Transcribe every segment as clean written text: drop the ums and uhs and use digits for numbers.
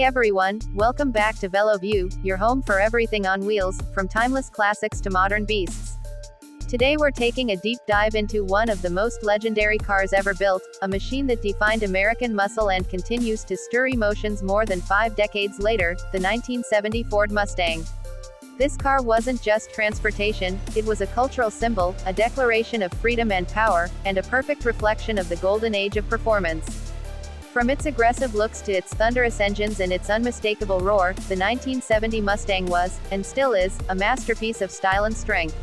Hey everyone, welcome back to VeloView, your home for everything on wheels, from timeless classics to modern beasts. Today we're taking a deep dive into one of the most legendary cars ever built, a machine that defined American muscle and continues to stir emotions more than 5 decades later, the 1970 Ford Mustang. This car wasn't just transportation, it was a cultural symbol, a declaration of freedom and power, and a perfect reflection of the golden age of performance. From its aggressive looks to its thunderous engines and its unmistakable roar, the 1970 Mustang was, and still is, a masterpiece of style and strength.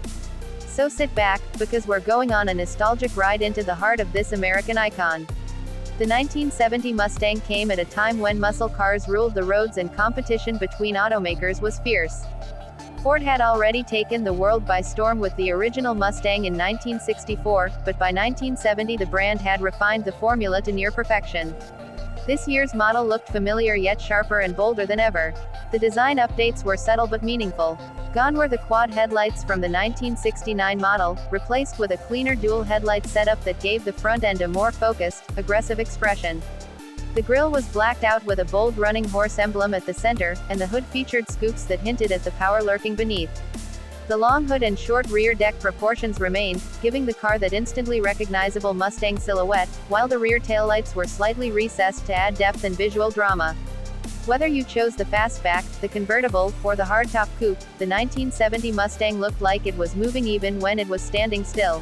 So sit back, because we're going on a nostalgic ride into the heart of this American icon. The 1970 Mustang came at a time when muscle cars ruled the roads and competition between automakers was fierce. Ford had already taken the world by storm with the original Mustang in 1964, but by 1970 the brand had refined the formula to near perfection. This year's model looked familiar yet sharper and bolder than ever. The design updates were subtle but meaningful. Gone were the quad headlights from the 1969 model, replaced with a cleaner dual headlight setup that gave the front end a more focused, aggressive expression. The grille was blacked out with a bold running horse emblem at the center, and the hood featured scoops that hinted at the power lurking beneath. The long hood and short rear deck proportions remained, giving the car that instantly recognizable Mustang silhouette, while the rear taillights were slightly recessed to add depth and visual drama. Whether you chose the fastback, the convertible, or the hardtop coupe, the 1970 Mustang looked like it was moving even when it was standing still.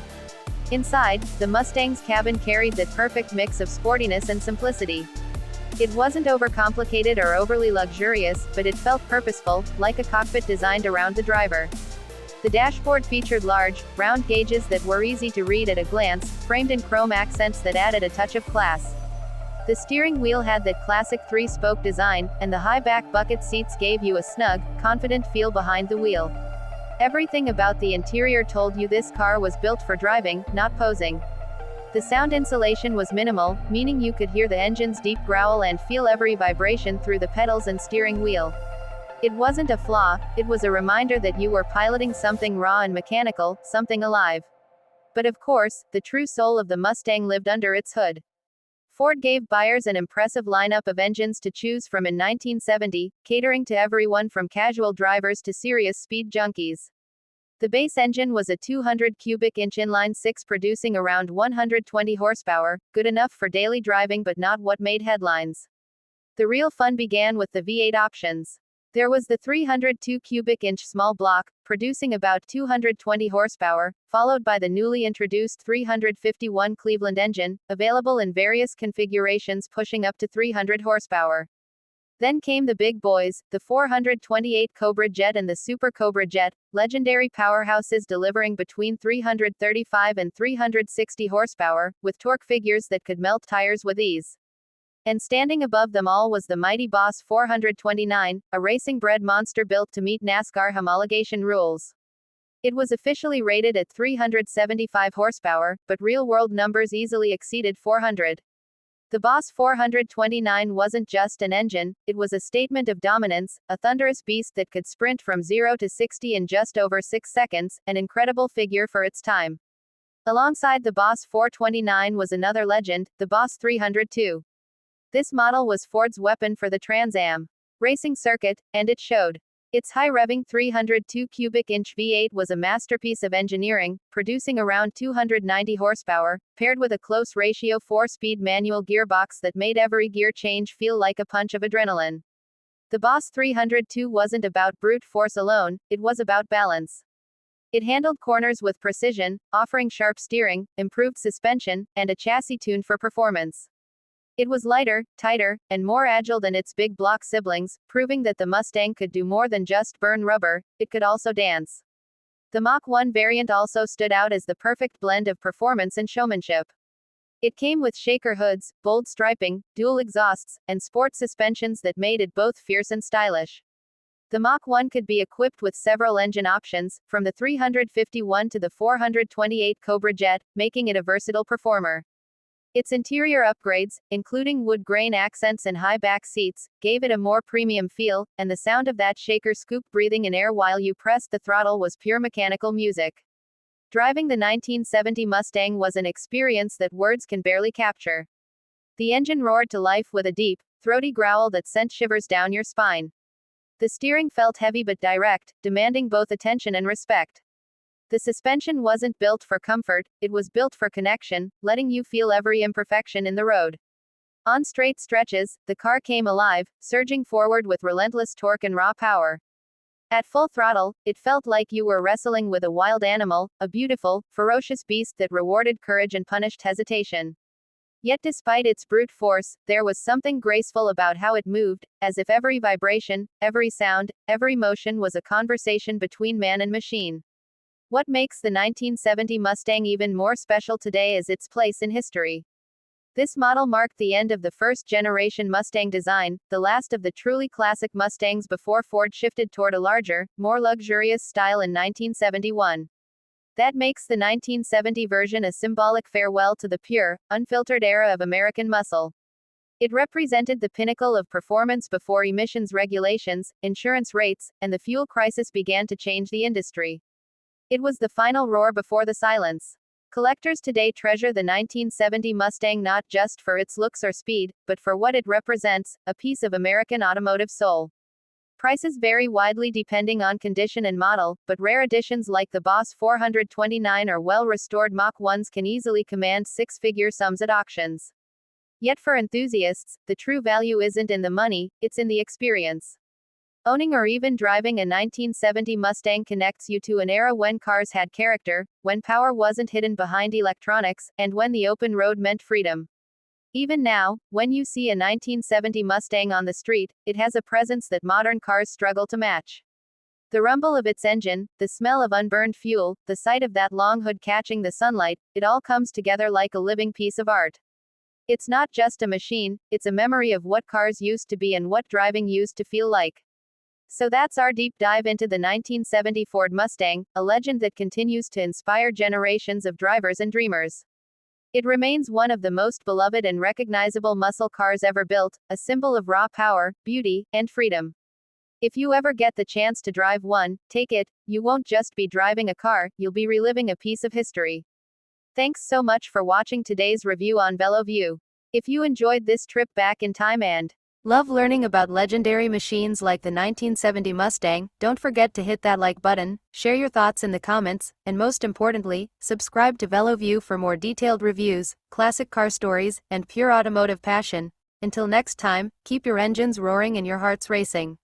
Inside, the Mustang's cabin carried that perfect mix of sportiness and simplicity. It wasn't overcomplicated or overly luxurious, but it felt purposeful, like a cockpit designed around the driver. The dashboard featured large, round gauges that were easy to read at a glance, framed in chrome accents that added a touch of class. The steering wheel had that classic 3-spoke design, and the high-back bucket seats gave you a snug, confident feel behind the wheel. Everything about the interior told you this car was built for driving, not posing. The sound insulation was minimal, meaning you could hear the engine's deep growl and feel every vibration through the pedals and steering wheel. It wasn't a flaw, it was a reminder that you were piloting something raw and mechanical, something alive. But of course, the true soul of the Mustang lived under its hood. Ford gave buyers an impressive lineup of engines to choose from in 1970, catering to everyone from casual drivers to serious speed junkies. The base engine was a 200 cubic inch inline-six producing around 120 horsepower, good enough for daily driving but not what made headlines. The real fun began with the V8 options. There was the 302 cubic inch small block, producing about 220 horsepower, followed by the newly introduced 351 Cleveland engine, available in various configurations pushing up to 300 horsepower. Then came the big boys, the 428 Cobra Jet and the Super Cobra Jet, legendary powerhouses delivering between 335 and 360 horsepower, with torque figures that could melt tires with ease. And standing above them all was the mighty Boss 429, a racing-bred monster built to meet NASCAR homologation rules. It was officially rated at 375 horsepower, but real-world numbers easily exceeded 400. The Boss 429 wasn't just an engine, it was a statement of dominance, a thunderous beast that could sprint from 0 to 60 in just over 6 seconds, an incredible figure for its time. Alongside the Boss 429 was another legend, the Boss 302. This model was Ford's weapon for the Trans Am racing circuit, and it showed. Its high-revving 302 cubic inch V8 was a masterpiece of engineering, producing around 290 horsepower, paired with a close ratio 4-speed manual gearbox that made every gear change feel like a punch of adrenaline. The Boss 302 wasn't about brute force alone, it was about balance. It handled corners with precision, offering sharp steering, improved suspension, and a chassis tuned for performance. It was lighter, tighter, and more agile than its big block siblings, proving that the Mustang could do more than just burn rubber, it could also dance. The Mach 1 variant also stood out as the perfect blend of performance and showmanship. It came with shaker hoods, bold striping, dual exhausts, and sport suspensions that made it both fierce and stylish. The Mach 1 could be equipped with several engine options, from the 351 to the 428 Cobra Jet, making it a versatile performer. Its interior upgrades, including wood grain accents and high back seats, gave it a more premium feel, and the sound of that shaker scoop breathing in air while you pressed the throttle was pure mechanical music. Driving the 1970 Mustang was an experience that words can barely capture. The engine roared to life with a deep, throaty growl that sent shivers down your spine. The steering felt heavy but direct, demanding both attention and respect. The suspension wasn't built for comfort, it was built for connection, letting you feel every imperfection in the road. On straight stretches, the car came alive, surging forward with relentless torque and raw power. At full throttle, it felt like you were wrestling with a wild animal, a beautiful, ferocious beast that rewarded courage and punished hesitation. Yet despite its brute force, there was something graceful about how it moved, as if every vibration, every sound, every motion was a conversation between man and machine. What makes the 1970 Mustang even more special today is its place in history. This model marked the end of the first-generation Mustang design, the last of the truly classic Mustangs before Ford shifted toward a larger, more luxurious style in 1971. That makes the 1970 version a symbolic farewell to the pure, unfiltered era of American muscle. It represented the pinnacle of performance before emissions regulations, insurance rates, and the fuel crisis began to change the industry. It was the final roar before the silence. Collectors today treasure the 1970 Mustang not just for its looks or speed, but for what it represents, a piece of American automotive soul. Prices vary widely depending on condition and model, but rare editions like the Boss 429 or well-restored Mach 1s can easily command six-figure sums at auctions. Yet for enthusiasts, the true value isn't in the money, it's in the experience. Owning or even driving a 1970 Mustang connects you to an era when cars had character, when power wasn't hidden behind electronics, and when the open road meant freedom. Even now, when you see a 1970 Mustang on the street, it has a presence that modern cars struggle to match. The rumble of its engine, the smell of unburned fuel, the sight of that long hood catching the sunlight, it all comes together like a living piece of art. It's not just a machine, it's a memory of what cars used to be and what driving used to feel like. So that's our deep dive into the 1970 Ford Mustang, a legend that continues to inspire generations of drivers and dreamers. It remains one of the most beloved and recognizable muscle cars ever built, a symbol of raw power, beauty, and freedom. If you ever get the chance to drive one, take it. You won't just be driving a car, you'll be reliving a piece of history. Thanks so much for watching today's review on VeloView. If you enjoyed this trip back in time and love learning about legendary machines like the 1970 Mustang, don't forget to hit that like button, share your thoughts in the comments, and most importantly, subscribe to VeloView for more detailed reviews, classic car stories, and pure automotive passion. Until next time, keep your engines roaring and your hearts racing.